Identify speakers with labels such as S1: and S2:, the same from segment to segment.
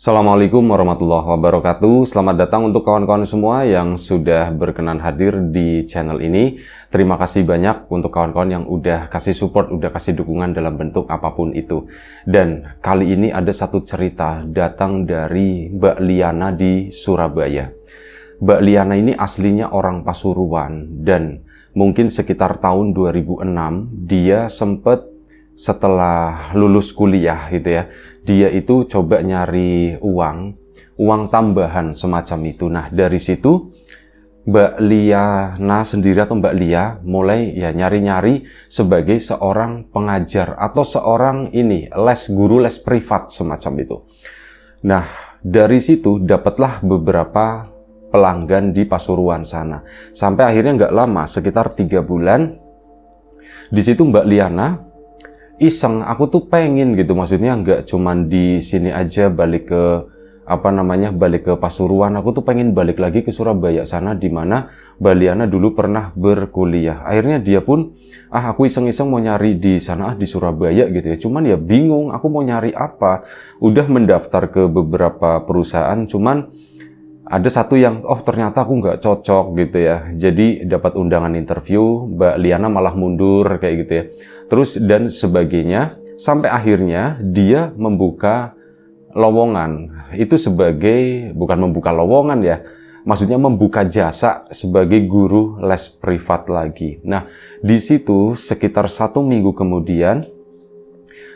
S1: Assalamualaikum warahmatullahi wabarakatuh. Selamat datang untuk kawan-kawan semua yang sudah berkenan hadir di channel ini. Terima kasih banyak untuk kawan-kawan yang udah kasih support, udah kasih dukungan dalam bentuk apapun itu. Dan kali ini ada satu cerita datang dari Mbak Liana di Surabaya. Mbak Liana ini aslinya orang Pasuruan dan mungkin sekitar tahun 2006 dia sempat setelah lulus kuliah gitu ya, dia itu coba nyari uang tambahan semacam itu. Nah dari situ Mbak Liana sendiri atau Mbak Lia mulai ya nyari-nyari sebagai seorang pengajar atau seorang guru les privat semacam itu. Nah dari situ dapatlah beberapa pelanggan di Pasuruan sana. Sampai akhirnya nggak lama, sekitar 3 bulan, di situ Mbak Liana iseng, aku tuh pengen gitu, maksudnya nggak cuman di sini aja balik ke balik ke Pasuruan, aku tuh pengen balik lagi ke Surabaya sana di mana Mbak Liana dulu pernah berkuliah. Akhirnya dia pun aku iseng-iseng mau nyari di sana di Surabaya gitu ya. Cuman ya bingung aku mau nyari apa. Udah mendaftar ke beberapa perusahaan, cuman ada satu yang ternyata aku nggak cocok gitu ya. Jadi dapat undangan interview, Mbak Liana malah mundur kayak gitu ya. Terus dan sebagainya, sampai akhirnya dia membuka lowongan. Itu bukan membuka lowongan ya, maksudnya membuka jasa sebagai guru les privat lagi. Nah di situ sekitar 1 minggu kemudian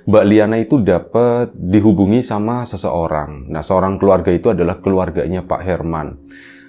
S1: Mbak Liana itu dapat dihubungi sama seseorang. Nah, seorang keluarga itu adalah keluarganya Pak Herman.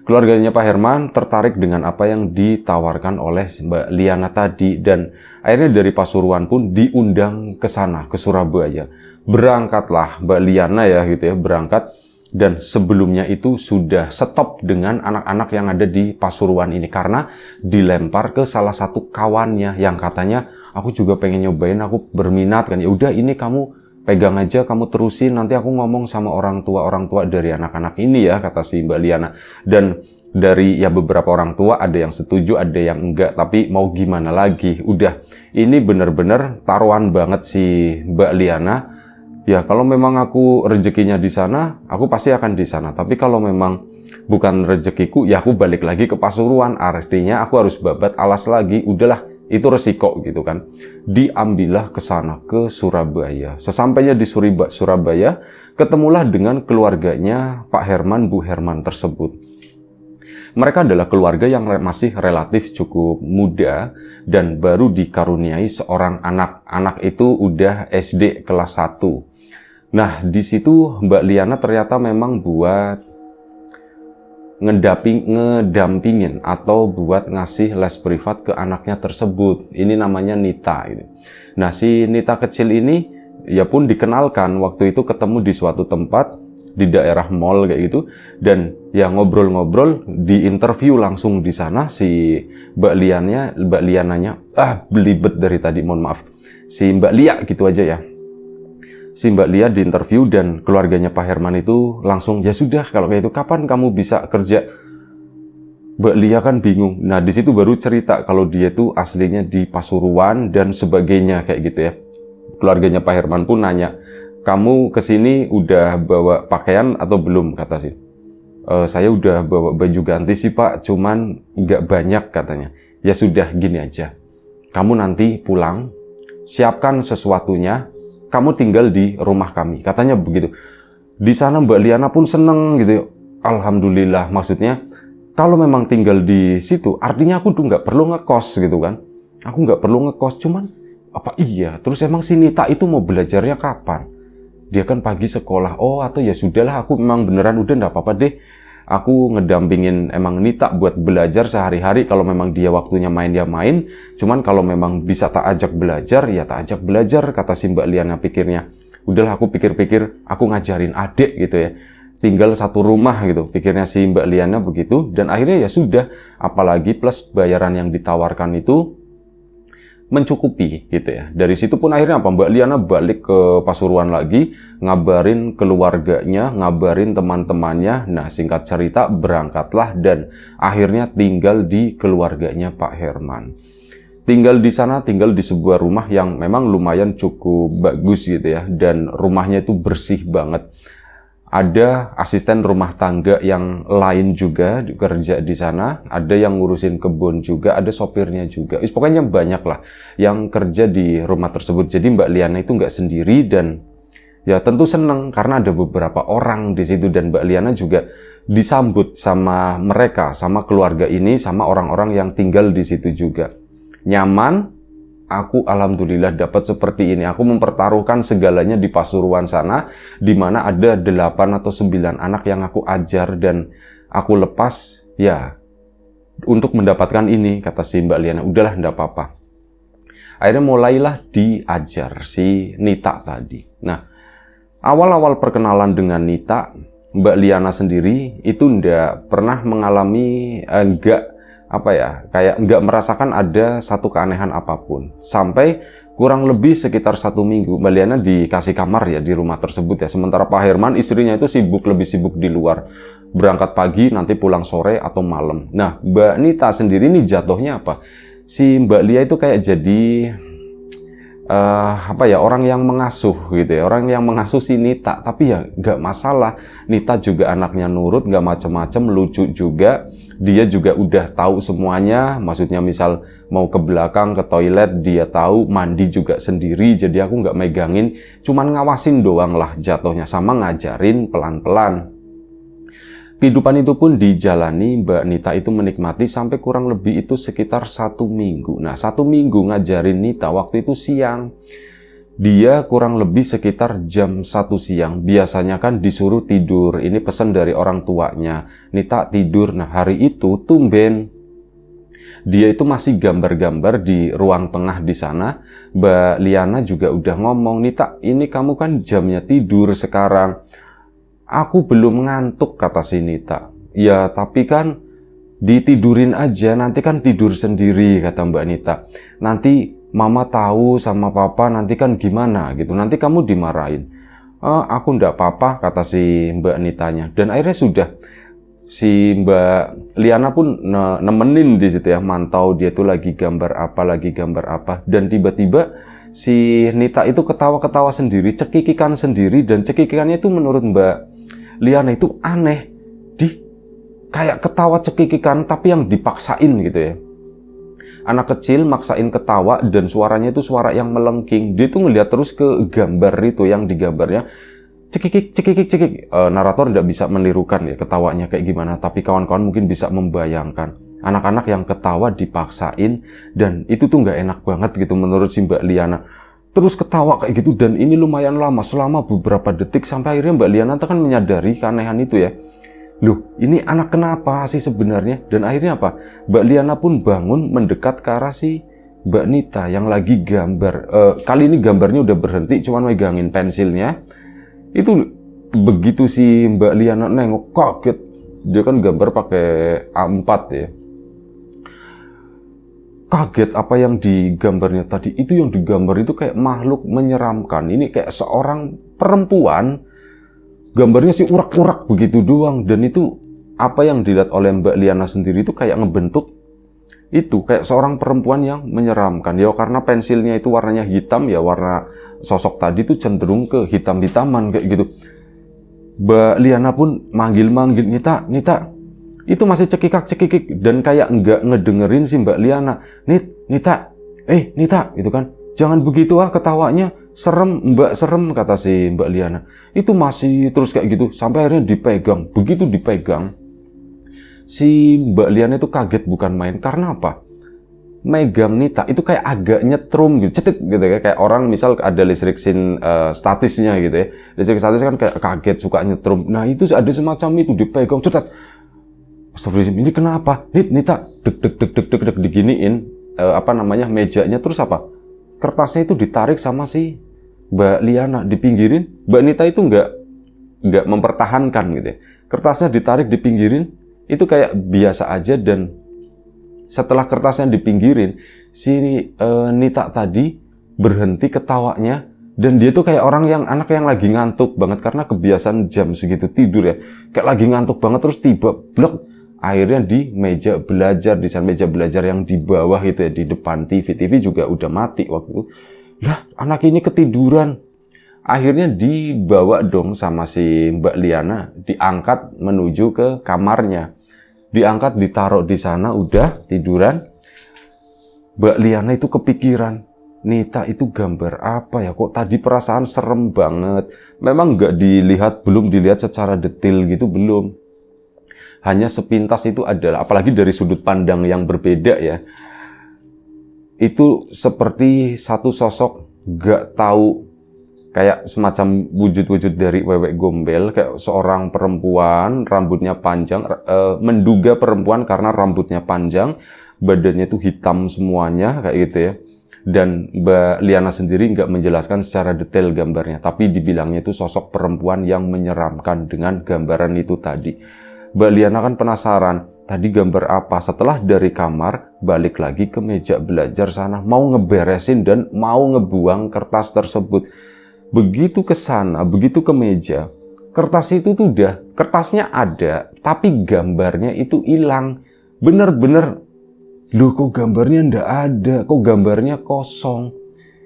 S1: Keluarganya Pak Herman tertarik dengan apa yang ditawarkan oleh Mbak Liana tadi. Dan akhirnya dari Pasuruan pun diundang ke sana, ke Surabaya. Berangkatlah Mbak Liana ya gitu ya, berangkat. Dan sebelumnya itu sudah stop dengan anak-anak yang ada di Pasuruan ini. Karena dilempar ke salah satu kawannya yang katanya, aku juga pengen nyobain, aku berminat kan. Ya udah ini kamu pegang aja, kamu terusin, nanti aku ngomong sama orang tua dari anak-anak ini ya, kata si Mbak Liana. Dan dari ya beberapa orang tua ada yang setuju, ada yang enggak, tapi mau gimana lagi. Udah, ini bener-bener taruhan banget si Mbak Liana. Ya kalau memang aku rezekinya di sana, aku pasti akan di sana. Tapi kalau memang bukan rezekiku, ya aku balik lagi ke Pasuruan. Artinya aku harus babat alas lagi. Udahlah, itu resiko gitu kan. Diambillah ke sana, ke Surabaya. Sesampainya di Surabaya, ketemulah dengan keluarganya Pak Herman, Bu Herman tersebut. Mereka adalah keluarga yang masih relatif cukup muda dan baru dikaruniai seorang anak. Anak itu udah SD kelas 1. Nah, di situ Mbak Liana ternyata memang buat ngedampingin atau buat ngasih les privat ke anaknya tersebut. Ini namanya Nita. Nah, si Nita kecil ini ya pun dikenalkan waktu itu ketemu di suatu tempat di daerah mall kayak gitu, dan ya ngobrol-ngobrol, di interview langsung di sana si Mbak Liananya belibet dari tadi, mohon maaf, si Mbak Lia gitu aja ya. Si Mbak Lia di interview dan keluarganya Pak Herman itu langsung, ya sudah kalau kayak itu kapan kamu bisa kerja? Mbak Lia kan bingung. Nah di situ baru cerita kalau dia tuh aslinya di Pasuruan dan sebagainya kayak gitu ya. Keluarganya Pak Herman pun nanya, kamu kesini udah bawa pakaian atau belum, kata sih. Saya udah bawa baju ganti sih Pak, cuman nggak banyak katanya. Ya sudah gini aja, kamu nanti pulang, siapkan sesuatunya, kamu tinggal di rumah kami, katanya begitu. Di sana Mbak Liana pun seneng gitu. Alhamdulillah, maksudnya kalau memang tinggal di situ, artinya aku tuh nggak perlu ngekos gitu kan. Aku nggak perlu ngekos, cuman apa iya? Terus emang si Nita itu mau belajarnya kapan? Dia kan pagi sekolah. Atau ya sudahlah, aku memang beneran udah nggak apa-apa deh. Aku ngedampingin emang Nita buat belajar sehari-hari. Kalau memang dia waktunya main, ya main. Cuman kalau memang bisa tak ajak belajar, ya tak ajak belajar, kata si Mbak Liana pikirnya. Udahlah, aku pikir-pikir, aku ngajarin adik gitu ya. Tinggal satu rumah gitu, pikirnya si Mbak Liana begitu. Dan akhirnya ya sudah, apalagi plus bayaran yang ditawarkan itu mencukupi gitu ya. Dari situ pun akhirnya Mbak Liana balik ke Pasuruan lagi, ngabarin keluarganya, ngabarin teman-temannya. Nah singkat cerita berangkatlah dan akhirnya tinggal di keluarganya Pak Herman. Tinggal di sana, tinggal di sebuah rumah yang memang lumayan cukup bagus gitu ya, dan rumahnya itu bersih banget. Ada asisten rumah tangga yang lain juga kerja di sana, ada yang ngurusin kebun juga, ada sopirnya juga. Pokoknya banyak lah yang kerja di rumah tersebut. Jadi Mbak Liana itu nggak sendiri dan ya tentu seneng karena ada beberapa orang di situ dan Mbak Liana juga disambut sama mereka, sama keluarga ini, sama orang-orang yang tinggal di situ juga. Nyaman. Aku alhamdulillah dapat seperti ini. Aku mempertaruhkan segalanya di Pasuruan sana, di mana ada 8 atau 9 anak yang aku ajar dan aku lepas ya untuk mendapatkan ini, kata si Mbak Liana. Udahlah, enggak apa-apa. Akhirnya mulailah diajar si Nita tadi. Nah, awal-awal perkenalan dengan Nita, Mbak Liana sendiri itu enggak pernah mengalami kayak nggak merasakan ada satu keanehan apapun. Sampai kurang lebih sekitar 1 minggu, Mbak Liana dikasih kamar ya di rumah tersebut ya. Sementara Pak Herman, istrinya itu lebih sibuk di luar. Berangkat pagi, nanti pulang sore atau malam. Nah, Mbak Nita sendiri ini jatuhnya apa? Si Mbak Lia itu kayak jadi orang yang mengasuh gitu ya, orang yang mengasuh si Nita. Tapi ya nggak masalah, Nita juga anaknya nurut, nggak macem-macem, lucu juga. Dia juga udah tahu semuanya, maksudnya misal mau ke belakang, ke toilet, dia tahu, mandi juga sendiri. Jadi aku nggak megangin, cuman ngawasin doang lah jatuhnya, sama ngajarin pelan-pelan. Kehidupan itu pun dijalani, Mbak Nita itu menikmati sampai kurang lebih itu sekitar 1 minggu. Nah, 1 minggu ngajarin Nita waktu itu siang. Dia kurang lebih sekitar jam 1 siang. Biasanya kan disuruh tidur. Ini pesan dari orang tuanya. Nita tidur. Nah, hari itu tumben dia itu masih gambar-gambar di ruang tengah di sana. Mbak Liana juga udah ngomong, Nita, ini kamu kan jamnya tidur sekarang. Aku belum ngantuk, kata si Nita. Ya, tapi kan ditidurin aja, nanti kan tidur sendiri, kata Mbak Nita. Nanti mama tahu sama papa, nanti kan gimana gitu, nanti kamu dimarahin. Aku ndak apa-apa, kata si Mbak Nitanya. Dan akhirnya sudah, si Mbak Liana pun nemenin di situ ya, mantau dia tuh lagi gambar apa. Dan tiba-tiba si Nita itu ketawa-ketawa sendiri, cekikikan sendiri, dan cekikikannya itu menurut Mbak Liana itu aneh. Kayak ketawa cekikikan tapi yang dipaksain gitu ya. Anak kecil maksain ketawa dan suaranya itu suara yang melengking. Dia tuh ngeliat terus ke gambar itu yang digambarnya. Cekikik. Narator tidak bisa menirukan ya ketawanya kayak gimana, tapi kawan-kawan mungkin bisa membayangkan. Anak-anak yang ketawa dipaksain dan itu tuh nggak enak banget gitu menurut si Mbak Liana. Terus ketawa kayak gitu dan ini lumayan lama, selama beberapa detik sampai akhirnya Mbak Liana kan menyadari keanehan itu ya. Loh, ini anak kenapa sih sebenarnya? Dan akhirnya apa? Mbak Liana pun bangun mendekat ke arah si Mbak Nita yang lagi gambar. Kali ini gambarnya udah berhenti, cuman megangin pensilnya. Itu begitu si Mbak Liana nengok, kaget. Dia kan gambar pakai A4 ya. Kaget apa yang digambarnya tadi. Itu yang digambar itu kayak makhluk menyeramkan. Ini kayak seorang perempuan. Gambarnya sih urak-urak begitu doang. Dan itu apa yang dilihat oleh Mbak Liana sendiri itu kayak ngebentuk itu. Kayak seorang perempuan yang menyeramkan. Ya karena pensilnya itu warnanya hitam ya, warna sosok tadi itu cenderung ke hitam-hitaman kayak gitu. Mbak Liana pun manggil-manggil, Nita. Itu masih cekikak dan kayak nggak ngedengerin si Mbak Liana. Nita, itu kan. Jangan begitu ketawanya. Serem, Mbak, serem, kata si Mbak Liana. Itu masih terus kayak gitu. Sampai akhirnya dipegang. Begitu dipegang, si Mbak Liana itu kaget bukan main. Karena apa? Megang Nita itu kayak agak nyetrum gitu. Cetit gitu ya. Kayak orang misal ada listrik statisnya gitu ya. Listrik statis kan kayak kaget, suka nyetrum. Nah itu ada semacam itu dipegang. Cetet. Astagfirullahaladzim, ini kenapa? Nita, deg diginiin, mejanya, terus apa? Kertasnya itu ditarik sama si Mbak Liana, dipinggirin. Mbak Nita itu nggak mempertahankan gitu ya. Kertasnya ditarik, dipinggirin, itu kayak biasa aja. Dan setelah kertasnya dipinggirin, si Nita tadi berhenti ketawanya. Dan dia tuh kayak anak yang lagi ngantuk banget karena kebiasaan jam segitu tidur ya. Kayak lagi ngantuk banget, terus tiba blok. Akhirnya di meja belajar, di sana meja belajar yang di bawah itu ya, di depan TV juga udah mati waktu itu. Lah, anak ini ketiduran. Akhirnya dibawa dong sama si Mbak Liana, diangkat menuju ke kamarnya. Diangkat, ditaruh di sana, udah tiduran. Mbak Liana itu kepikiran, Nita itu gambar apa ya? Kok tadi perasaan serem banget. Memang belum dilihat secara detail gitu, belum. Hanya sepintas itu adalah, apalagi dari sudut pandang yang berbeda ya. Itu seperti satu sosok gak tahu, kayak semacam wujud-wujud dari Wewe Gombel, kayak seorang perempuan, rambutnya panjang, menduga perempuan karena rambutnya panjang, badannya itu hitam semuanya, kayak gitu ya. Dan Mbak Liana sendiri nggak menjelaskan secara detail gambarnya, tapi dibilangnya itu sosok perempuan yang menyeramkan dengan gambaran itu tadi. Mbak Liana kan penasaran, tadi gambar apa? Setelah dari kamar, balik lagi ke meja belajar sana, mau ngeberesin dan mau ngebuang kertas tersebut. Begitu ke sana, begitu ke meja, kertas itu tuh kertasnya ada, tapi gambarnya itu hilang. Bener-bener, loh kok gambarnya ndak ada, kok gambarnya kosong.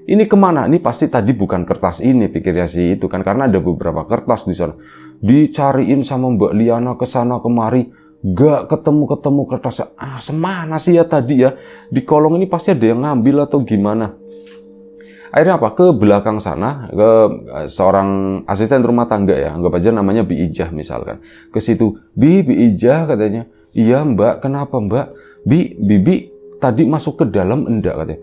S1: Ini kemana? Ini pasti tadi bukan kertas ini, pikirnya sih itu kan, karena ada beberapa kertas di sana. Dicariin sama Mbak Liana ke sana kemari, gak ketemu kertasnya. Semana sih ya tadi ya? Di kolong ini pasti ada yang ngambil atau gimana? Akhirnya apa? Ke belakang sana, ke seorang asisten rumah tangga ya, anggap aja namanya Bi Ijah misalkan. Ke situ, Bi Ijah katanya, iya Mbak, kenapa Mbak? Bibi tadi masuk ke dalam enggak katanya.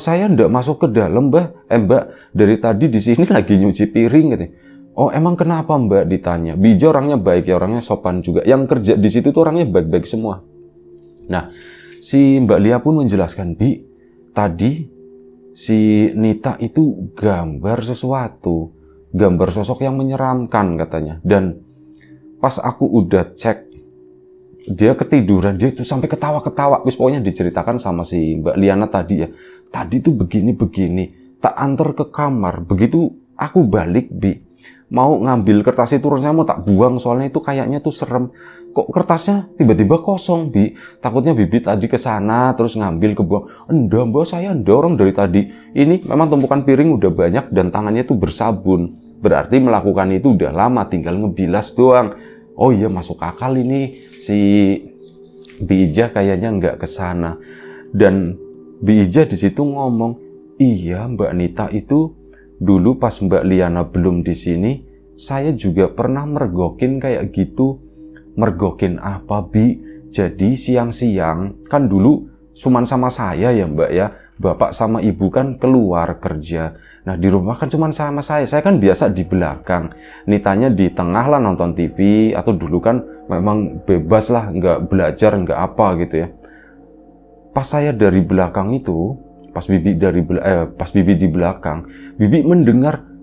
S1: Saya enggak masuk ke dalam Mbak, dari tadi di sini lagi nyuci piring katanya. Oh emang kenapa Mbak ditanya? Bi Ijah orangnya baik ya, orangnya sopan juga. Yang kerja di situ tuh orangnya baik-baik semua. Nah, si Mbak Lia pun menjelaskan, Bi, tadi si Nita itu gambar sesuatu, gambar sosok yang menyeramkan katanya. Dan pas aku udah cek, dia ketiduran, dia itu sampai ketawa-ketawa. Pokoknya diceritakan sama si Mbak Liana tadi ya. Tadi tuh begini-begini, tak antar ke kamar. Begitu aku balik, Bi, mau ngambil kertas itu, saya mau tak buang soalnya itu kayaknya tuh serem. Kok kertasnya tiba-tiba kosong, Bi? Takutnya Bibi tadi ke sana terus ngambil kebuang. Enggak, Mbak, saya dorong dari tadi. Ini memang tumpukan piring udah banyak dan tangannya tuh bersabun. Berarti melakukan itu udah lama, tinggal ngebilas doang. Oh iya, masuk akal ini. Si Bi Ijah kayaknya nggak ke sana. Dan Bi Ijah di situ ngomong, iya Mbak Nita itu dulu pas Mbak Liana belum di sini, saya juga pernah mergokin kayak gitu. Mergokin apa, Bi? Jadi siang-siang, kan dulu cuman sama saya ya Mbak ya. Bapak sama ibu kan keluar kerja. Nah di rumah kan cuman sama saya kan biasa di belakang. Nitanya di tengah lah nonton TV, atau dulu kan memang bebas lah, nggak belajar, nggak apa gitu ya. Pas saya dari belakang itu, pas Bibi di belakang, Bibi mendengar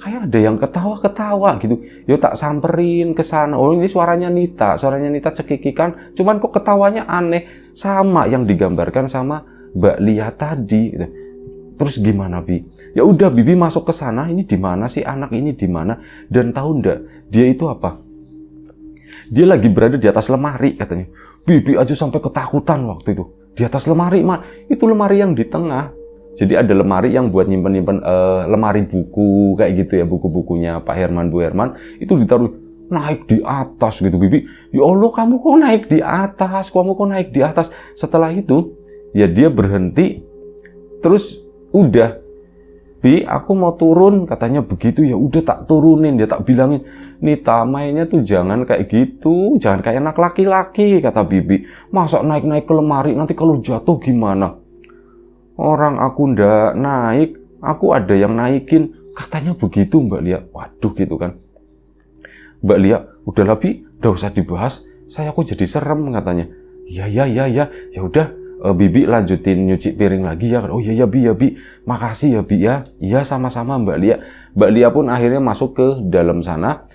S1: kayak ada yang ketawa-ketawa gitu. Yo tak samperin ke sana. Oh ini suaranya Nita cekikikan. Cuman kok ketawanya aneh, sama yang digambarkan sama Mbak Lia tadi. Gitu. Terus gimana Bi? Ya udah Bibi masuk ke sana. Ini di mana sih anak ini di mana? Dan tahu ndak dia itu apa? Dia lagi berada di atas lemari katanya. Bibi aja sampai ketakutan waktu itu. Di atas lemari itu lemari yang di tengah. Jadi ada lemari yang buat nyimpen lemari buku kayak gitu ya, buku-bukunya Pak Herman, Bu Herman, itu ditaruh naik di atas gitu. Bibi, ya Allah kamu kok naik di atas? Setelah itu ya dia berhenti, terus udah, Bi aku mau turun katanya begitu. Ya udah tak turunin, dia tak bilangin, Nita mainnya tuh jangan kayak gitu, jangan kayak anak laki-laki kata Bibi. Masa naik-naik ke lemari, nanti kalau jatuh gimana? Orang aku ndak naik, aku ada yang naikin. Katanya begitu Mbak Lia. Waduh gitu kan. Mbak Lia, udahlah Bi, udah usah dibahas. Saya kok jadi serem katanya. Ya. Ya udah, Bibi lanjutin nyuci piring lagi ya. Oh iya Bi, makasih ya Bi ya. Iya sama-sama Mbak Lia. Mbak Lia pun akhirnya masuk ke dalam sana.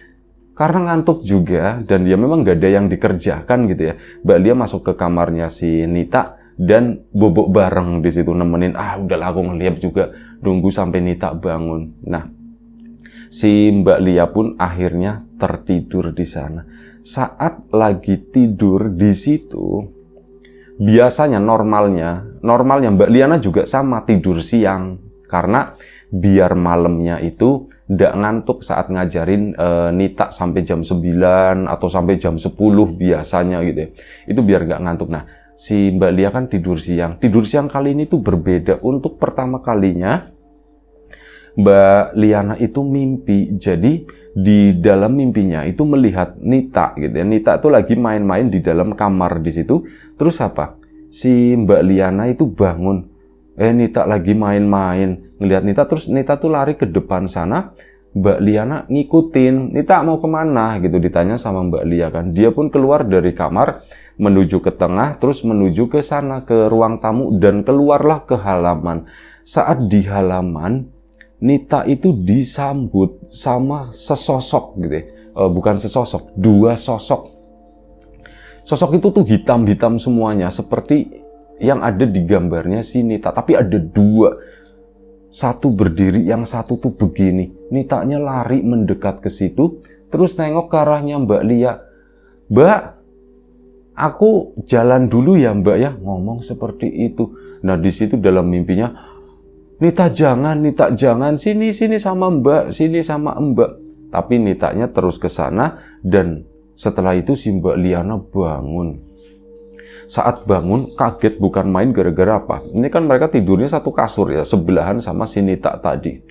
S1: Karena ngantuk juga dan dia memang gak ada yang dikerjakan gitu ya. Mbak Lia masuk ke kamarnya si Nita dan bobok bareng di situ nemenin. Udahlah aku ngeliat juga, nunggu sampai Nita bangun. Nah, si Mbak Lia pun akhirnya tertidur di sana. Saat lagi tidur di situ, biasanya normalnya Mbak Liana juga sama tidur siang. Karena biar malamnya itu nggak ngantuk saat ngajarin Nita sampai jam 9 atau sampai jam 10 biasanya gitu ya. Itu biar nggak ngantuk. Nah, si Mbak Lia kan tidur siang. Tidur siang kali ini tuh berbeda. Untuk pertama kalinya Mbak Liana itu mimpi. Jadi di dalam mimpinya itu melihat Nita gitu ya. Nita tuh lagi main-main di dalam kamar di situ. Terus apa? Si Mbak Liana itu bangun. Nita lagi main-main. Ngelihat Nita, terus Nita tuh lari ke depan sana. Mbak Liana ngikutin. Nita mau kemana? Gitu ditanya sama Mbak Lia kan. Dia pun keluar dari kamar menuju ke tengah, terus menuju ke sana, ke ruang tamu, dan keluarlah ke halaman. Saat di halaman, Nita itu disambut sama sesosok gitu ya. Bukan sesosok, dua sosok. Sosok itu tuh hitam-hitam semuanya, seperti yang ada di gambarnya si Nita. Tapi ada dua. Satu berdiri, yang satu tuh begini. Nitanya lari mendekat ke situ, terus nengok ke arahnya Mbak Lia. Mbak, aku jalan dulu ya Mbak ya. Ngomong seperti itu. Nah di situ dalam mimpinya, Nita jangan, sini sama Mbak, sini sama Mbak. Tapi Nitanya terus ke sana, dan setelah itu si Mbak Liana bangun. Saat bangun, kaget bukan main gara-gara apa. Ini kan mereka tidurnya satu kasur ya, sebelahan sama si Nita tadi.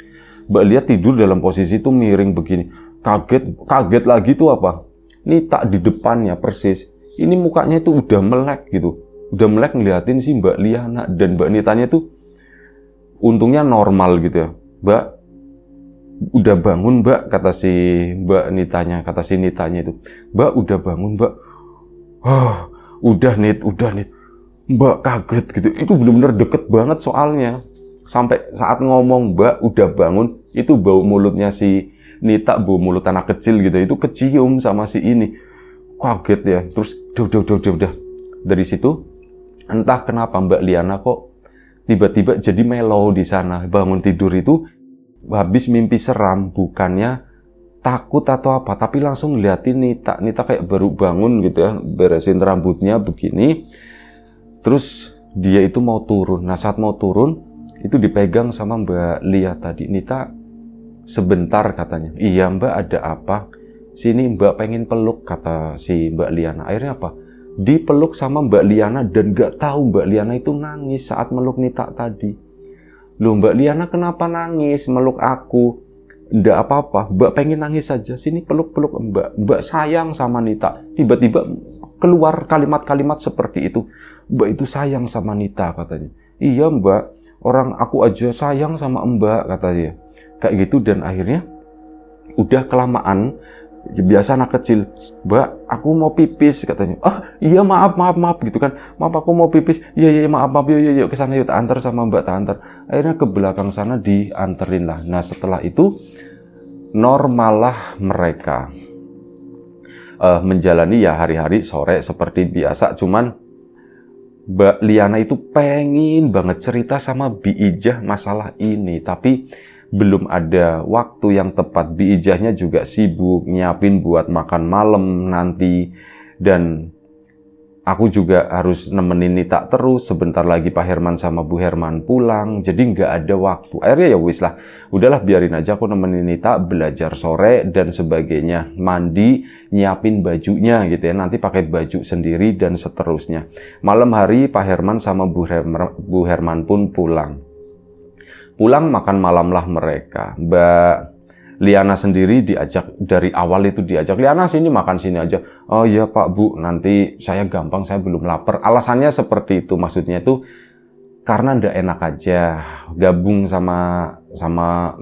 S1: Mbak Lia tidur dalam posisi itu miring begini. Kaget lagi tuh apa? Nita di depannya persis. Ini mukanya itu udah melek gitu. Udah melek ngeliatin si Mbak Liana, dan Mbak Nitanya tuh untungnya normal gitu ya. Mbak, udah bangun Mbak, kata si Nitanya itu. Mbak, udah bangun Mbak. Oh, udah Nit. Mbak kaget gitu. Itu bener-bener deket banget soalnya. Sampai saat ngomong Mbak udah bangun, itu bau mulutnya si Nita, bau mulut anak kecil gitu. Itu kecium sama si ini. Kaget ya. Terus udah. Dari situ, entah kenapa Mbak Liana kok tiba-tiba jadi mellow di sana. Bangun tidur itu habis mimpi seram, bukannya takut atau apa, tapi langsung ngeliatin Nita. Nita kayak baru bangun gitu ya, beresin rambutnya begini. Terus dia itu mau turun. Nah saat mau turun, itu dipegang sama Mbak Lia tadi. Nita, sebentar katanya. Iya Mbak, ada apa? Sini Mbak pengen peluk, kata si Mbak Liana. Akhirnya apa? Dipeluk sama Mbak Liana, dan gak tahu Mbak Liana itu nangis saat meluk Nita tadi. Loh Mbak Liana kenapa nangis meluk aku? Nggak apa-apa, Mbak pengen nangis saja. Sini peluk-peluk Mbak. Mbak sayang sama Nita. Tiba-tiba keluar kalimat-kalimat seperti itu. Mbak itu sayang sama Nita katanya. Iya Mbak, orang aku aja sayang sama Mbak katanya. Kayak gitu, dan akhirnya udah kelamaan. Biasa anak kecil, Mbak, aku mau pipis katanya. Iya maaf gitu kan. Maaf aku mau pipis. Iya maaf yuk ke sana yuk, tak antar sama Mbak, tak antar. Akhirnya ke belakang sana dianterin lah. Nah setelah itu normallah mereka menjalani ya hari-hari sore seperti biasa. Cuman Mbak Liana itu pengen banget cerita sama Bi Ijah masalah ini, tapi belum ada waktu yang tepat. Bi Ijahnya juga sibuk nyiapin buat makan malam nanti, dan aku juga harus nemenin Nita terus. Sebentar lagi Pak Herman sama Bu Herman pulang, jadi nggak ada waktu. Akhirnya ya wis lah, udahlah biarin aja aku nemenin Nita belajar sore dan sebagainya, mandi, nyiapin bajunya gitu ya, nanti pakai baju sendiri dan seterusnya. Malam hari Pak Herman sama Bu Herman pun pulang. Pulang makan malam lah mereka. Mbak Liana sendiri diajak dari awal itu diajak, Liana sini makan sini aja. Oh iya Pak Bu, nanti saya gampang, saya belum lapar. Alasannya seperti itu, maksudnya itu karena ndak enak aja gabung sama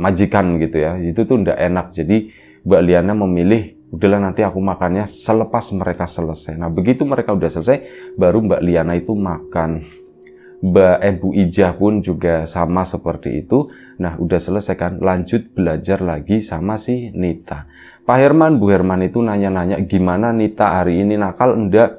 S1: majikan gitu ya. Itu tuh ndak enak. Jadi Mbak Liana memilih, udahlah nanti aku makannya selepas mereka selesai. Nah begitu mereka udah selesai, baru Mbak Liana itu makan. Bu Ijah pun juga sama seperti itu. Nah udah selesai kan, lanjut belajar lagi sama si Nita. Pak Herman, Bu Herman itu nanya-nanya, gimana Nita hari ini, nakal enggak?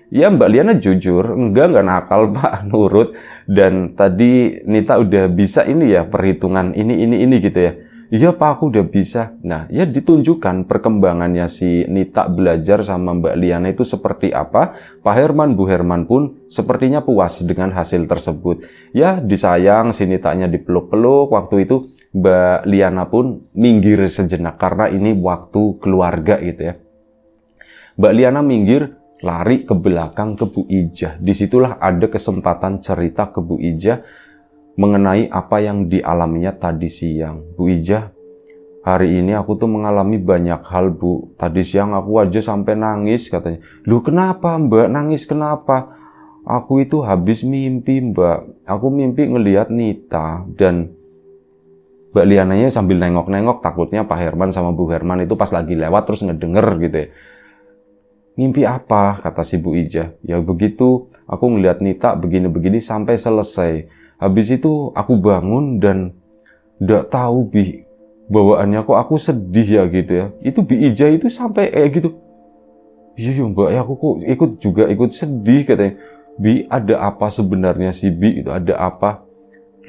S1: Ya Mbak Liana jujur, enggak nakal Pak, nurut. Dan tadi Nita udah bisa ini ya, perhitungan ini gitu ya. Iya Pak, aku udah bisa. Nah, ya ditunjukkan perkembangannya si Nita belajar sama Mbak Liana itu seperti apa. Pak Herman, Bu Herman pun sepertinya puas dengan hasil tersebut. Ya, disayang, si Nitanya dipeluk-peluk. Waktu itu Mbak Liana pun minggir sejenak karena ini waktu keluarga gitu ya. Mbak Liana minggir, lari ke belakang ke Bu Ijah. Disitulah ada kesempatan cerita ke Bu Ijah mengenai apa yang dialaminya tadi siang. Bu Ijah, hari ini aku tuh mengalami banyak hal, Bu. Tadi siang aku aja sampai nangis katanya. Loh kenapa Mbak? Nangis kenapa? Aku itu habis mimpi Mbak. Aku mimpi ngelihat Nita dan Mbak Liananya sambil nengok-nengok, takutnya Pak Herman sama Bu Herman itu pas lagi lewat terus ngedenger gitu ya. Mimpi apa? Kata si Bu Ijah. Ya begitu, aku ngelihat Nita begini-begini sampai selesai. Habis itu aku bangun dan nggak tahu Bi, bawaannya kok aku sedih ya gitu ya. Itu Bi Ijah itu sampai gitu. Iya Mbak, ya aku kok ikut sedih katanya. Bi, ada apa sebenarnya sih Bi? Itu ada apa?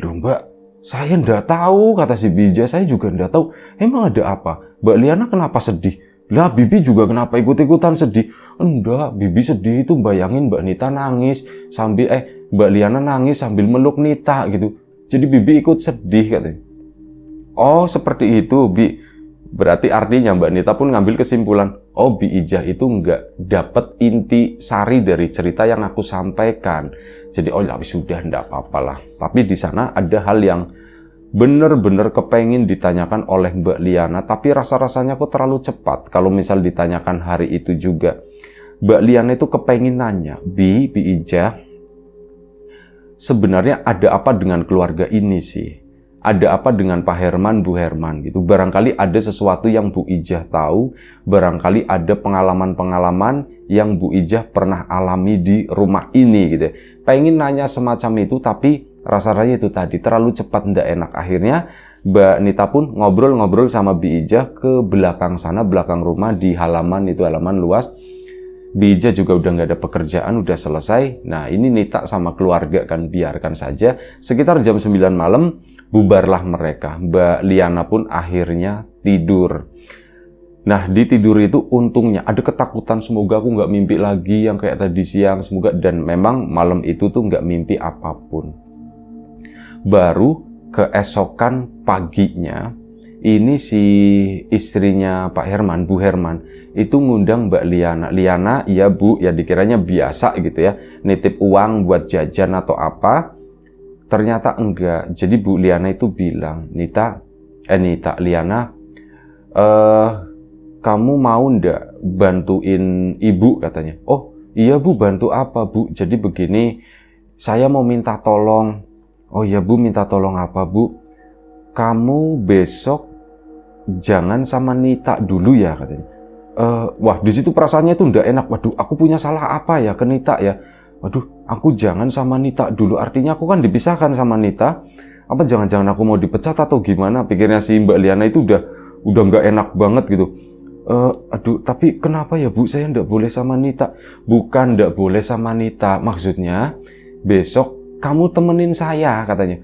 S1: Loh Mbak, saya nggak tahu, kata si Bi Ijah. Saya juga nggak tahu. Emang ada apa? Mbak Liana kenapa sedih? Lah Bibi juga kenapa ikut-ikutan sedih? Enggak, Bibi sedih itu bayangin Mbak Nita nangis sambil Mbak Liana nangis sambil meluk Nita gitu. Jadi Bibi ikut sedih katanya. Oh, seperti itu, Bi. Berarti artinya Mbak Nita pun ngambil kesimpulan, oh Bi Ijah itu nggak dapat inti sari dari cerita yang aku sampaikan. Jadi oh ya sudah nggak apa-apalah. Tapi di sana ada hal yang bener-bener kepengin ditanyakan oleh Mbak Liana, tapi rasa-rasanya kok terlalu cepat. Kalau misal ditanyakan hari itu juga, Mbak Liana itu kepengin nanya, Bi Ijah, sebenarnya ada apa dengan keluarga ini sih? Ada apa dengan Pak Herman, Bu Herman gitu? Barangkali ada sesuatu yang Bu Ijah tahu, barangkali ada pengalaman-pengalaman yang Bu Ijah pernah alami di rumah ini gitu. Pengen nanya semacam itu, tapi rasanya itu tadi terlalu cepat, ndak enak. Akhirnya Mbak Nita pun ngobrol-ngobrol sama Bi Ijah ke belakang sana, belakang rumah di halaman itu, halaman luas. Bi Ijah juga udah nggak ada pekerjaan, udah selesai. Nah ini Nita sama keluarga kan biarkan saja. Sekitar jam 9 malam bubarlah mereka. Mbak Liana pun akhirnya tidur. Nah di tidur itu untungnya ada ketakutan, semoga aku nggak mimpi lagi yang kayak tadi siang, semoga. Dan memang malam itu tuh nggak mimpi apapun. Baru keesokan paginya, ini si istrinya Pak Herman, Bu Herman, itu ngundang Mbak Liana. Liana, iya Bu, ya dikiranya biasa gitu ya, nitip uang buat jajan atau apa. Ternyata enggak. Jadi Bu Liana itu bilang, Liana, kamu mau ndak bantuin Ibu katanya. Oh iya Bu, bantu apa Bu? Jadi begini, saya mau minta tolong. Oh iya Bu, minta tolong apa Bu? Kamu besok jangan sama Nita dulu ya katanya. Wah di situ perasaannya itu ndak enak. Waduh, aku punya salah apa ya ke Nita ya? Waduh, aku jangan sama Nita dulu. Artinya aku kan dipisahkan sama Nita. Apa jangan-jangan aku mau dipecat atau gimana? Pikirnya si Mbak Liana itu udah nggak enak banget gitu. Aduh, tapi kenapa ya Bu? Saya ndak boleh sama Nita. Bukan ndak boleh sama Nita. Maksudnya besok kamu temenin saya katanya.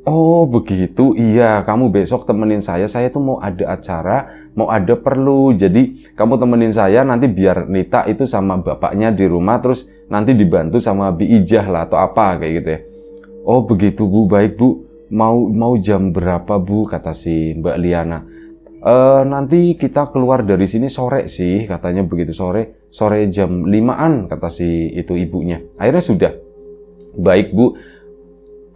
S1: Oh begitu, iya kamu besok temenin saya tuh mau ada acara, mau ada perlu, jadi kamu temenin saya nanti biar Nita itu sama bapaknya di rumah, terus nanti dibantu sama Bi Ijah lah atau apa kayak gitu ya. Oh begitu Bu, baik Bu, mau jam berapa Bu, kata si Mbak Liana. Nanti kita keluar dari sini sore sih, katanya begitu, sore jam 5-an, kata si itu ibunya. Akhirnya sudah, baik Bu.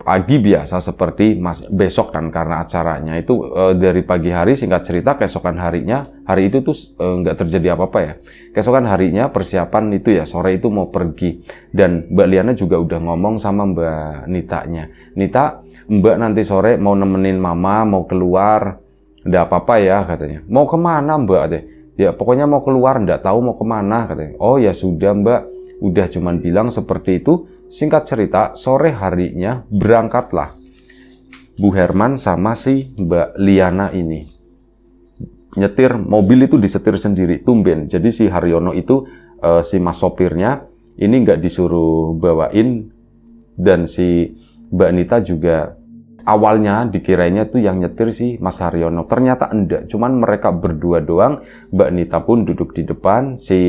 S1: Pagi biasa seperti besok kan karena acaranya itu dari pagi hari, singkat cerita keesokan harinya, hari itu tuh nggak terjadi apa-apa ya. Keesokan harinya persiapan itu ya, sore itu mau pergi. Dan Mbak Liana juga udah ngomong sama Mbak Nitanya. Nita, Mbak nanti sore mau nemenin Mama, mau keluar, nggak apa-apa ya katanya. Mau kemana Mbak? Katanya. Ya pokoknya mau keluar, nggak tahu mau kemana katanya. Oh ya sudah Mbak, udah cuman bilang seperti itu. Singkat cerita, sore harinya berangkatlah Bu Herman sama si Mbak Liana ini. Nyetir mobil itu disetir sendiri, tumben. Jadi si Haryono itu, si mas sopirnya, ini nggak disuruh bawain. Dan si Mbak Nita juga awalnya dikiranya tuh yang nyetir si Mas Haryono, ternyata enggak, cuman mereka berdua doang. Mbak Nita pun duduk di depan, si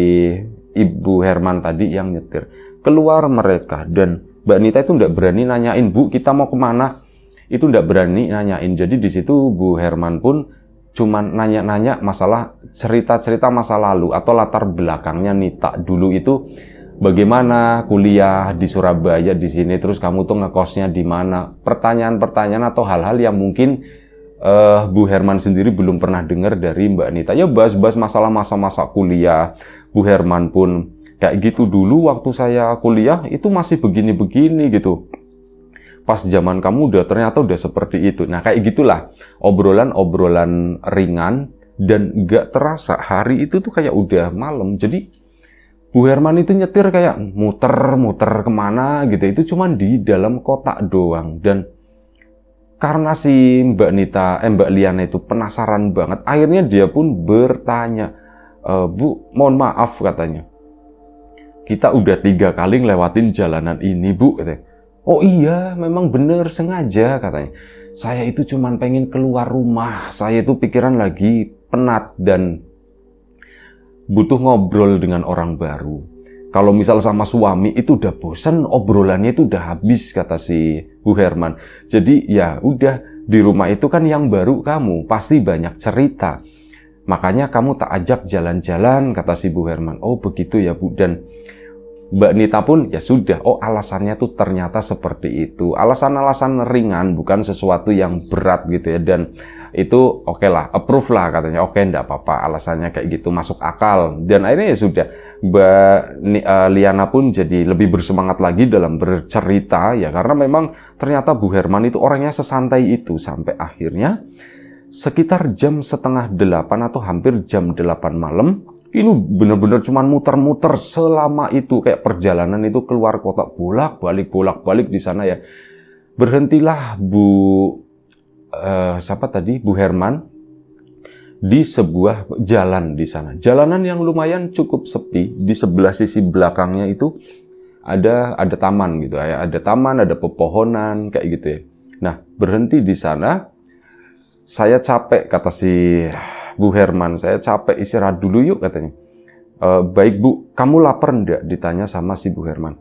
S1: Ibu Herman tadi yang nyetir. Keluar mereka, dan Mbak Nita itu enggak berani nanyain, Bu kita mau kemana, itu enggak berani nanyain. Jadi di situ Bu Herman pun cuman nanya-nanya masalah cerita-cerita masa lalu atau latar belakangnya Nita dulu itu. Bagaimana kuliah di Surabaya di sini, terus kamu tuh ngekosnya di mana? Pertanyaan-pertanyaan atau hal-hal yang mungkin Bu Herman sendiri belum pernah dengar dari Mbak Nita. Ya bahas-bahas masalah masa-masa kuliah. Bu Herman pun kayak gitu, dulu waktu saya kuliah itu masih begini-begini gitu. Pas zaman kamu ternyata udah seperti itu. Nah kayak gitulah obrolan-obrolan ringan, dan gak terasa hari itu tuh kayak udah malam. Jadi Bu Herman itu nyetir kayak muter-muter kemana gitu, itu cuman di dalam kotak doang. Dan karena si Mbak Liana itu penasaran banget, akhirnya dia pun bertanya, Bu, mohon maaf katanya, kita udah 3 kali ngelewatin jalanan ini Bu, katanya. Oh iya, memang bener sengaja katanya. Saya itu cuman pengen keluar rumah, saya itu pikiran lagi penat dan butuh ngobrol dengan orang baru. Kalau misal sama suami itu udah bosen, obrolannya itu udah habis, kata si Bu Herman. Jadi ya udah, di rumah itu kan yang baru kamu, pasti banyak cerita. Makanya kamu tak ajak jalan-jalan, kata si Bu Herman. Oh begitu ya Bu. Dan Mbak Nita pun ya sudah, oh alasannya tuh ternyata seperti itu. Alasan-alasan ringan, bukan sesuatu yang berat gitu ya. Dan itu oke lah, approve lah katanya. Oke, enggak apa-apa, alasannya kayak gitu, masuk akal. Dan akhirnya ya sudah, Mbak Liana pun jadi lebih bersemangat lagi dalam bercerita ya. Karena memang ternyata Bu Herman itu orangnya sesantai itu. Sampai akhirnya sekitar jam setengah 8 atau hampir jam 8 malam, ini benar-benar cuman muter-muter selama itu, kayak perjalanan itu keluar kota, bolak-balik di sana ya. Berhentilah Bu Herman di sebuah jalan di sana. Jalanan yang lumayan cukup sepi. Di sebelah sisi belakangnya itu ada taman gitu ya. Ada taman, ada pepohonan kayak gitu ya. Nah, berhenti di sana. Saya capek, kata si Bu Herman, saya capek, istirahat dulu yuk katanya. Baik Bu, kamu lapar enggak? Ditanya sama si Bu Herman.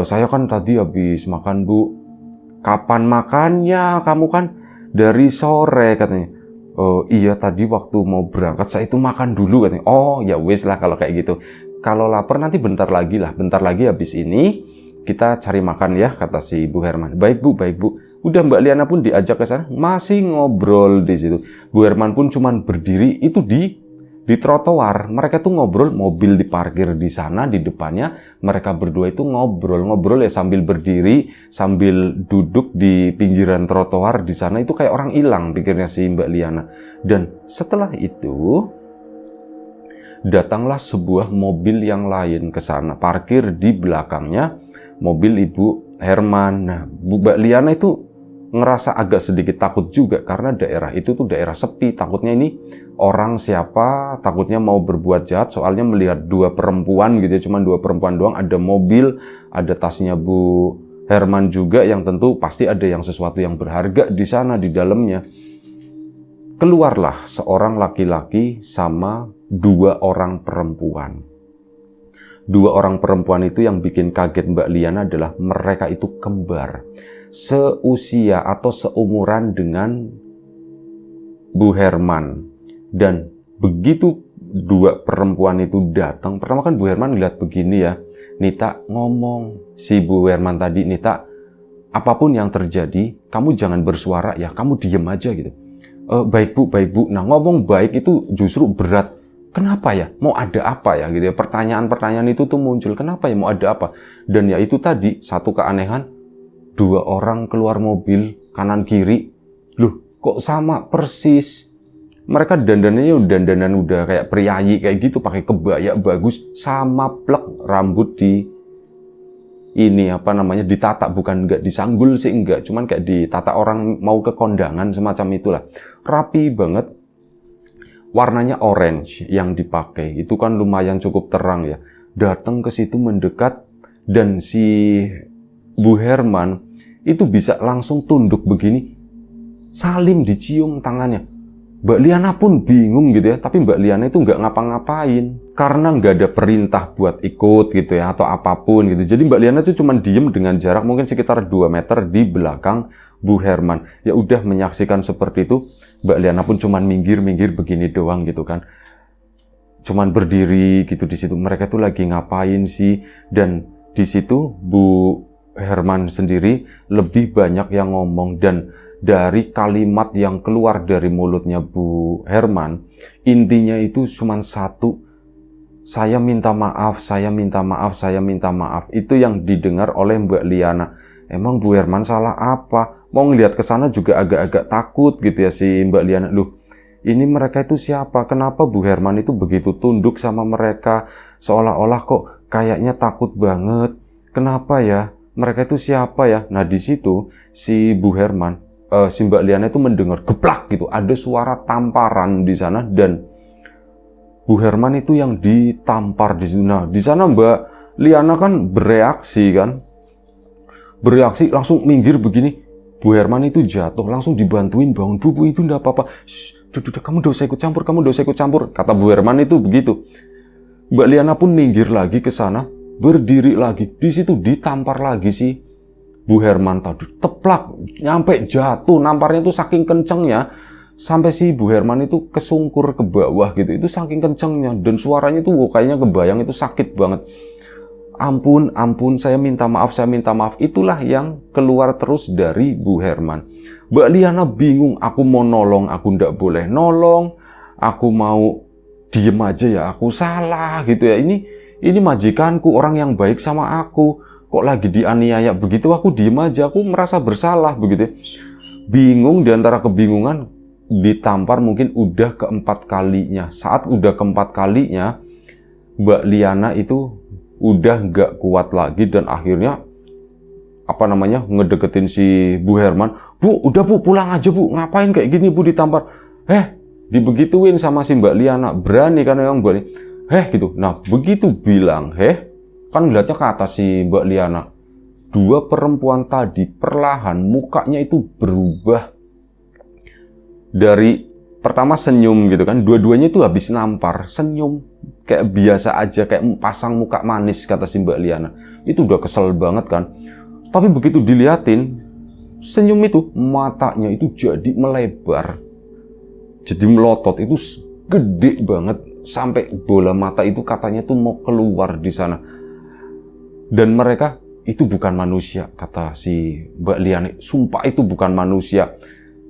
S1: Saya kan tadi habis makan Bu. Kapan makannya? Kamu kan dari sore, katanya. Iya tadi waktu mau berangkat saya itu makan dulu, katanya. Oh ya wis lah kalau kayak gitu. Kalau lapar nanti bentar lagi habis ini kita cari makan ya, kata si Bu Herman. Baik Bu, baik Bu. Udah Mbak Liana pun diajak ke sana, masih ngobrol di situ. Bu Herman pun cuman berdiri itu di trotoar. Mereka tuh ngobrol, mobil diparkir di sana di depannya. Mereka berdua itu ngobrol ya sambil berdiri, sambil duduk di pinggiran trotoar di sana. Itu kayak orang hilang, pikirnya si Mbak Liana. Dan setelah itu datanglah sebuah mobil yang lain ke sana, parkir di belakangnya mobil Ibu Herman. Nah, Mbak Liana itu ngerasa agak sedikit takut juga, karena daerah itu tuh daerah sepi. Takutnya ini orang siapa, takutnya mau berbuat jahat, soalnya melihat 2 perempuan gitu ya, cuma 2 perempuan doang, ada mobil, ada tasnya Bu Herman juga, yang tentu pasti ada yang sesuatu yang berharga di sana di dalamnya. Keluarlah seorang laki-laki sama 2 orang perempuan. 2 orang perempuan itu yang bikin kaget Mbak Liana adalah mereka itu kembar. Seusia atau seumuran dengan Bu Herman. Dan begitu 2 perempuan itu datang, pertama kan Bu Herman lihat begini ya, Nita ngomong, si Bu Herman tadi, Nita apapun yang terjadi kamu jangan bersuara ya, kamu diem aja gitu. Baik Bu, baik Bu. Nah ngomong baik itu justru berat. Kenapa ya? Mau ada apa ya gitu ya? Pertanyaan-pertanyaan itu tuh muncul. Kenapa ya? Mau ada apa? Dan ya itu tadi, satu keanehan, 2 orang keluar mobil kanan kiri. Loh, kok sama persis? Mereka dandanan udah kayak priayi kayak gitu, pakai kebaya bagus, sama plek rambut di ini ditata, bukan enggak disanggul sih enggak, cuman kayak ditata orang mau ke kondangan semacam itulah. Rapi banget. Warnanya orange yang dipakai, itu kan lumayan cukup terang ya. Datang ke situ mendekat, dan si Bu Herman itu bisa langsung tunduk begini. Salim dicium tangannya. Mbak Liana pun bingung gitu ya, tapi Mbak Liana itu nggak ngapa-ngapain. Karena nggak ada perintah buat ikut gitu ya, atau apapun gitu. Jadi Mbak Liana itu cuma diem dengan jarak mungkin sekitar 2 meter di belakang Bu Herman. Ya udah menyaksikan seperti itu, Mbak Liana pun cuma minggir-minggir begini doang gitu kan. Cuman berdiri gitu di situ. Mereka tuh lagi ngapain sih? Dan di situ Bu Herman sendiri lebih banyak yang ngomong, dan dari kalimat yang keluar dari mulutnya Bu Herman, intinya itu cuma satu, saya minta maaf, saya minta maaf, saya minta maaf. Itu yang didengar oleh Mbak Liana. Emang Bu Herman salah apa? Mau ngelihat ke sana juga agak-agak takut gitu ya si Mbak Liana. Loh, ini mereka itu siapa? Kenapa Bu Herman itu begitu tunduk sama mereka? Seolah-olah kok kayaknya takut banget. Kenapa ya? Mereka itu siapa ya? Nah di situ si Bu Herman, si Mbak Liana itu mendengar geplak gitu. Ada suara tamparan di sana dan Bu Herman itu yang ditampar di sana. Nah, di sana Mbak Liana kan bereaksi bereaksi langsung minggir begini. Bu Herman itu jatuh, langsung dibantuin bangun. Bu itu enggak apa-apa. Udah, kamu udah usah ikut campur, kamu udah usah ikut campur. Kata Bu Herman itu begitu. Mbak Liana pun minggir lagi ke sana, berdiri lagi. Di situ ditampar lagi sih Bu Herman tadi. Teplak, nyampe jatuh. Namparnya itu saking kencengnya, sampai si Bu Herman itu kesungkur ke bawah gitu. Itu saking kencengnya. Dan suaranya tuh kayaknya kebayang itu sakit banget. Ampun, ampun, saya minta maaf, saya minta maaf. Itulah yang keluar terus dari Bu Herman. Mbak Liana bingung, aku mau nolong, aku ndak boleh nolong. Aku mau diem aja ya, aku salah gitu ya. Ini majikanku, orang yang baik sama aku. Kok lagi dianiaya begitu, aku diem aja, aku merasa bersalah begitu. Bingung, diantara kebingungan, ditampar mungkin udah keempat kalinya. Saat udah keempat kalinya, Mbak Liana itu udah nggak kuat lagi dan akhirnya ngedeketin si Bu Herman. Bu, udah Bu, pulang aja Bu, ngapain kayak gini Bu ditampar? Dibegituin sama si Mbak Liana, berani kan yang berani. Gitu. Nah, begitu bilang kan ngeliatnya ke atas si Mbak Liana. Dua perempuan tadi perlahan mukanya itu berubah. Dari pertama senyum gitu kan, dua-duanya itu habis nampar, senyum kayak biasa aja, kayak pasang muka manis kata si Mbak Liana. Itu udah kesel banget kan. Tapi begitu diliatin, senyum itu, matanya itu jadi melebar. Jadi melotot, itu gede banget. Sampai bola mata itu katanya tuh mau keluar di sana. Dan mereka, itu bukan manusia, kata si Mbak Liana. Sumpah itu bukan manusia.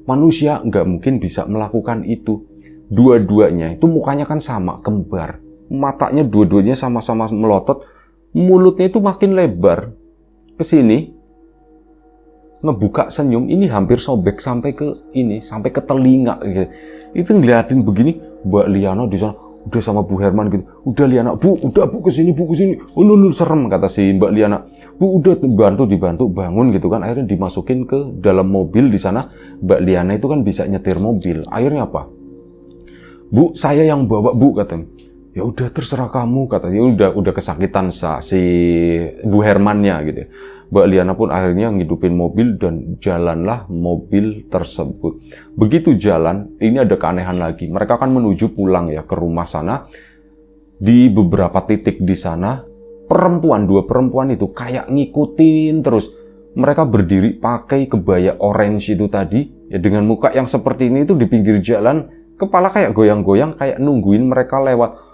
S1: Manusia nggak mungkin bisa melakukan itu. Dua-duanya itu mukanya kan sama, kembar. Matanya dua-duanya sama-sama melotot. Mulutnya itu makin lebar ke sini. Ngebuka senyum, ini hampir sobek sampai ke ini, sampai ke telinga gitu. Itu ngeliatin begini, Mbak Liana di sana udah sama Bu Herman gitu. Udah Liana, Bu, udah Bu kesini, Bu kesini. Serem kata si Mbak Liana. Bu udah dibantu bangun gitu kan. Akhirnya dimasukin ke dalam mobil di sana. Mbak Liana itu kan bisa nyetir mobil. Akhirnya apa? Bu, saya yang bawa Bu katanya. Ya udah terserah kamu katanya. Udah kesakitan si Bu Hermannya gitu. Mbak Liana pun akhirnya ngidupin mobil dan jalanlah mobil tersebut. Begitu jalan, ini ada keanehan lagi. Mereka akan menuju pulang ya ke rumah sana. Di beberapa titik di sana, dua perempuan itu kayak ngikutin terus. Mereka berdiri pakai kebaya orange itu tadi, ya dengan muka yang seperti ini itu di pinggir jalan, kepala kayak goyang-goyang, kayak nungguin mereka lewat.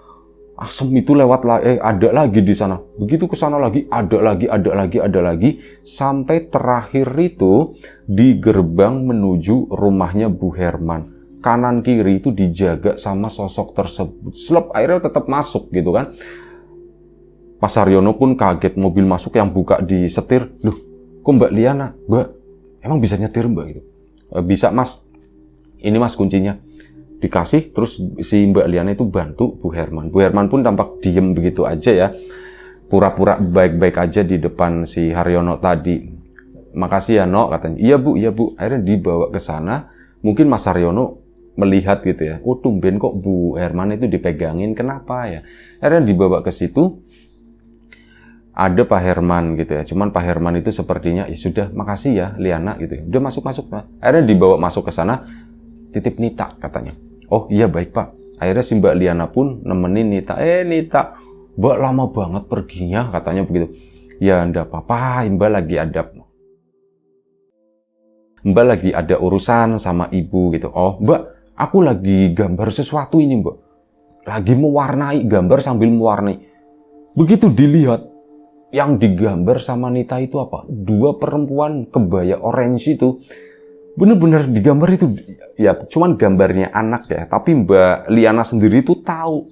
S1: Asem itu lewat ada lagi di sana. Begitu ke sana lagi, ada lagi, sampai terakhir itu di gerbang menuju rumahnya Bu Herman. Kanan kiri itu dijaga sama sosok tersebut. Akhirnya tetap masuk gitu kan. Mas Haryono pun kaget, mobil masuk yang buka di setir. Loh, kok Mbak Liana? Mbak, emang bisa nyetir Mbak gitu? Bisa Mas. Ini Mas kuncinya. Dikasih, terus si Mbak Liana itu bantu Bu Herman. Bu Herman pun tampak diem begitu aja ya. Pura-pura baik-baik aja di depan si Haryono tadi. Makasih ya No, katanya. Iya Bu. Akhirnya dibawa ke sana. Mungkin Mas Haryono melihat gitu ya. Oh tumben kok Bu Herman itu dipegangin, kenapa ya? Akhirnya dibawa ke situ. ada Pak Herman gitu ya. Cuman Pak Herman itu sepertinya ya sudah, makasih ya Liana gitu. Udah masuk. Akhirnya dibawa masuk ke sana, titip Nita katanya. Oh iya baik Pak. Akhirnya si Mbak Liana pun nemenin Nita. Nita, Mbak lama banget perginya katanya begitu. Ya enggak apa-apa, Mbak lagi ada urusan sama ibu gitu. Oh Mbak, aku lagi gambar sesuatu ini Mbak. Lagi mewarnai, gambar sambil mewarnai. Begitu dilihat, yang digambar sama Nita itu apa? 2 perempuan kebaya orange itu. Bener-bener digambar itu. Ya cuman gambarnya anak ya. Tapi Mbak Liana sendiri tuh tahu.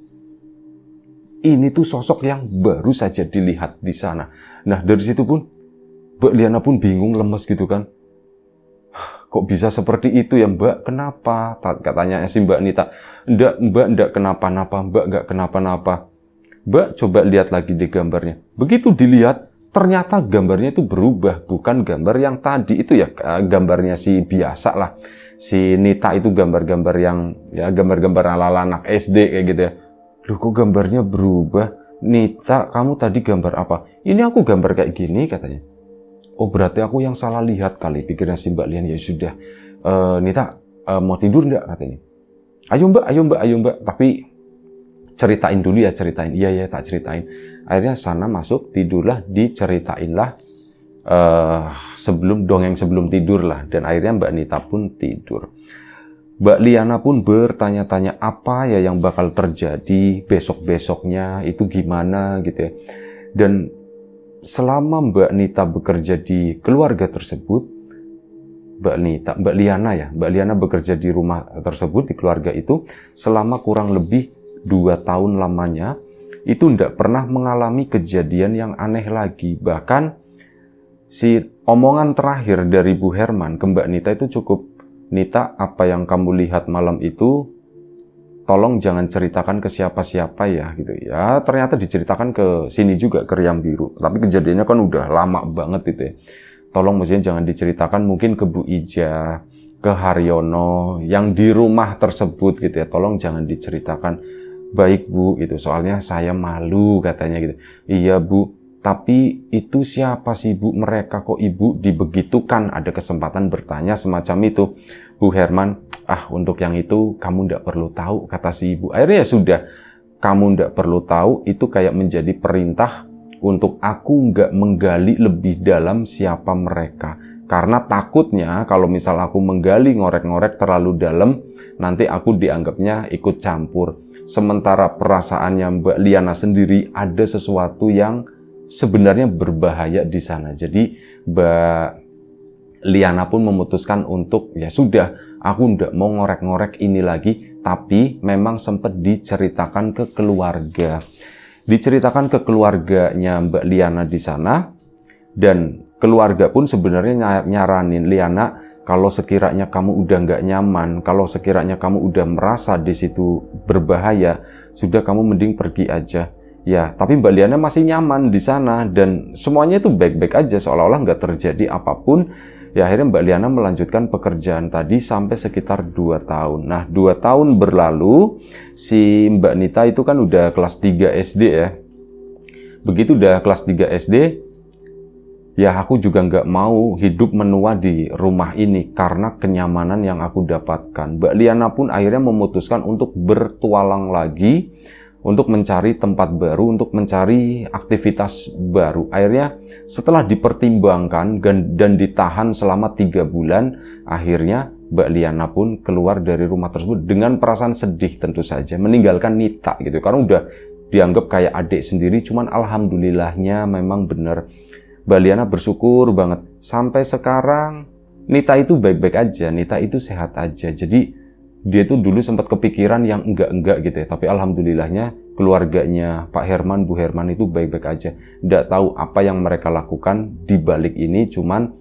S1: Ini tuh sosok yang baru saja dilihat di sana. Nah dari situ pun Mbak Liana pun bingung, lemes gitu kan. Kok bisa seperti itu ya Mbak? Kenapa? Katanya si Mbak Nita. Mbak kenapa-napa. Mbak nggak kenapa-napa. Mbak coba lihat lagi di gambarnya. Begitu dilihat, ternyata gambarnya itu berubah. Bukan gambar yang tadi itu ya, gambarnya si biasa lah. Si Nita itu gambar-gambar yang, ya gambar-gambar ala-ala anak SD kayak gitu ya. Loh kok gambarnya berubah? Nita, kamu tadi gambar apa? Ini aku gambar kayak gini katanya. Oh berarti aku yang salah lihat kali, pikirnya si Mbak Lian. Ya sudah, Nita mau tidur enggak katanya. Ayo Mbak. Tapi ceritain dulu ya, ceritain. Iya tak ceritain. Akhirnya sana masuk, tidurlah, diceritainlah dongeng sebelum tidur lah. Dan akhirnya Mbak Nita pun tidur. Mbak Liana pun bertanya-tanya apa ya yang bakal terjadi besok-besoknya, itu gimana gitu ya. Dan selama Mbak Nita bekerja di keluarga tersebut, Mbak Liana bekerja di rumah tersebut, di keluarga itu, selama kurang lebih 2 tahun lamanya, itu tidak pernah mengalami kejadian yang aneh lagi. Bahkan si omongan terakhir dari Bu Herman ke Mbak Nita itu cukup, Nita, apa yang kamu lihat malam itu, tolong jangan ceritakan ke siapa-siapa ya gitu ya. Ternyata diceritakan ke sini juga, ke Riam Biru. Tapi kejadiannya kan udah lama banget gitu ya. Tolong mestinya jangan diceritakan mungkin ke Bu Ija, ke Haryono yang di rumah tersebut gitu ya. Tolong jangan diceritakan. Baik Bu gitu, soalnya saya malu katanya gitu. Iya Bu, tapi itu siapa sih Bu? Mereka kok Ibu dibegitukan? Ada kesempatan bertanya semacam itu. Bu Herman, untuk yang itu kamu ndak perlu tahu, kata si Ibu. Akhirnya ya sudah, kamu ndak perlu tahu, itu kayak menjadi perintah untuk aku nggak menggali lebih dalam siapa mereka. Karena takutnya kalau misal aku menggali, ngorek-ngorek terlalu dalam, nanti aku dianggapnya ikut campur. Sementara perasaannya Mbak Liana sendiri ada sesuatu yang sebenarnya berbahaya di sana. Jadi Mbak Liana pun memutuskan untuk, ya sudah, aku ndak mau ngorek-ngorek ini lagi, tapi memang sempat diceritakan ke keluarga. Diceritakan ke keluarganya Mbak Liana di sana, dan keluarga pun sebenarnya nyaranin, Liana, kalau sekiranya kamu udah nggak nyaman, kalau sekiranya kamu udah merasa di situ berbahaya, sudah kamu mending pergi aja. Ya, tapi Mbak Liana masih nyaman di sana dan semuanya itu baik-baik aja, seolah-olah nggak terjadi apapun. Ya akhirnya Mbak Liana melanjutkan pekerjaan tadi sampai sekitar 2 tahun. Nah 2 tahun berlalu, si Mbak Nita itu kan udah kelas 3 SD ya. Begitu udah kelas 3 SD, ya aku juga nggak mau hidup menua di rumah ini karena kenyamanan yang aku dapatkan. Mbak Liana pun akhirnya memutuskan untuk bertualang lagi, untuk mencari tempat baru, untuk mencari aktivitas baru. Akhirnya setelah dipertimbangkan dan ditahan selama 3 bulan, akhirnya Mbak Liana pun keluar dari rumah tersebut dengan perasaan sedih tentu saja, meninggalkan Nita gitu. Karena udah dianggap kayak adik sendiri, cuman alhamdulillahnya memang benar. Mbak Liana bersyukur banget. Sampai sekarang Nita itu baik-baik aja, Nita itu sehat aja. Jadi dia tuh dulu sempat kepikiran yang enggak gitu ya. Tapi alhamdulillahnya keluarganya Pak Herman, Bu Herman itu baik-baik aja. Nggak tahu apa yang mereka lakukan di balik ini, cuman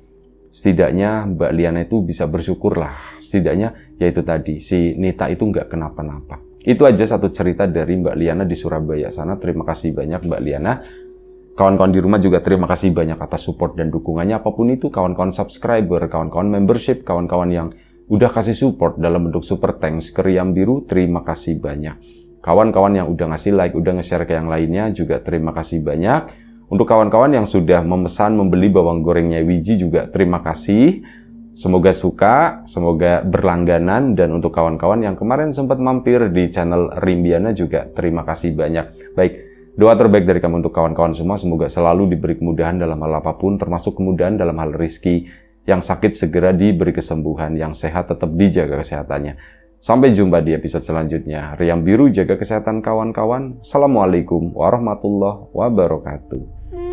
S1: setidaknya Mbak Liana itu bisa bersyukur lah. Setidaknya yaitu tadi, si Nita itu nggak kenapa-napa. Itu aja satu cerita dari Mbak Liana di Surabaya sana. Terima kasih banyak Mbak Liana. Kawan-kawan di rumah juga terima kasih banyak atas support dan dukungannya. Apapun itu, kawan-kawan subscriber, kawan-kawan membership, kawan-kawan yang udah kasih support dalam bentuk super thanks ke Riam Biru, terima kasih banyak. Kawan-kawan yang udah ngasih like, udah nge-share ke yang lainnya juga terima kasih banyak. Untuk kawan-kawan yang sudah memesan membeli bawang gorengnya Wiji juga terima kasih. Semoga suka, semoga berlangganan, dan untuk kawan-kawan yang kemarin sempat mampir di channel Rimbiana juga terima kasih banyak. Baik, doa terbaik dari kami untuk kawan-kawan semua, semoga selalu diberi kemudahan dalam hal apapun, termasuk kemudahan dalam hal rezeki. Yang sakit segera diberi kesembuhan, yang sehat tetap dijaga kesehatannya. Sampai jumpa di episode selanjutnya. Riang biru jaga kesehatan kawan-kawan. Assalamualaikum warahmatullahi wabarakatuh.